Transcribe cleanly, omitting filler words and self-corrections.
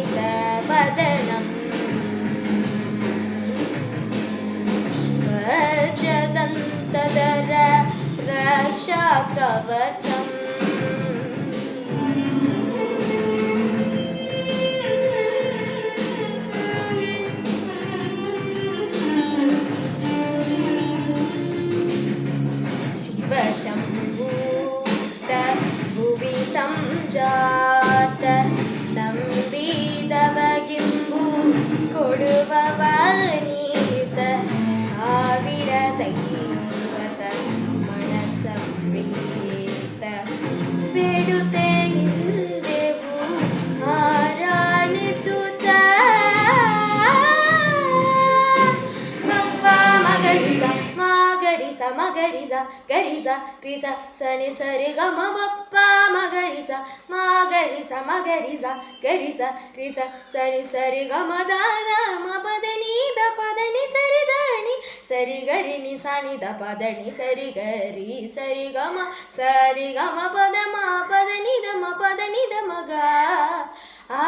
वरस्मितवदनं वज्रदन्तधर रक्षाकवचम् शिवशम्भूत भुवि संजात ನಂಬಿದವಗಿಂಬು ಕೊಡುವವನೀತ ಸಾವಿರ ದೈವತ ಮನಸಂಪೀತ ಬೇಡುತ್ತೆ ನಿಂದೆವು ಹಾರಾಣಿಸುತ್ತ ಮಪ್ಪ ಮಗರಿಸ ಮಗರಿಸ ಮಗರಿಸ ಗರಿಸ ರಿಸ ಸಣಿ ಸರಿ ಗಮ ಬಪ್ಪ ಮಗರಿಸ ಮಗರಿಸ ಮಗರಿಸ ಗರಿಸ ರಿಸ ಸರಿ ಸರಿ ಗಮ ದಾದ ಮ ಪದನಿ ದ ಪದನಿ ಸರಿ ದಾಣಿ ಸರಿ ಗರಿ ನಿ ಸಣಿ ದ ಪದನಿ ಸರಿ ಗರಿ ಸರಿ ಗಮ ಪದ ಮ ಪದನಿ ದ ಮ ಪದನಿ ದ ಮಗ ಆ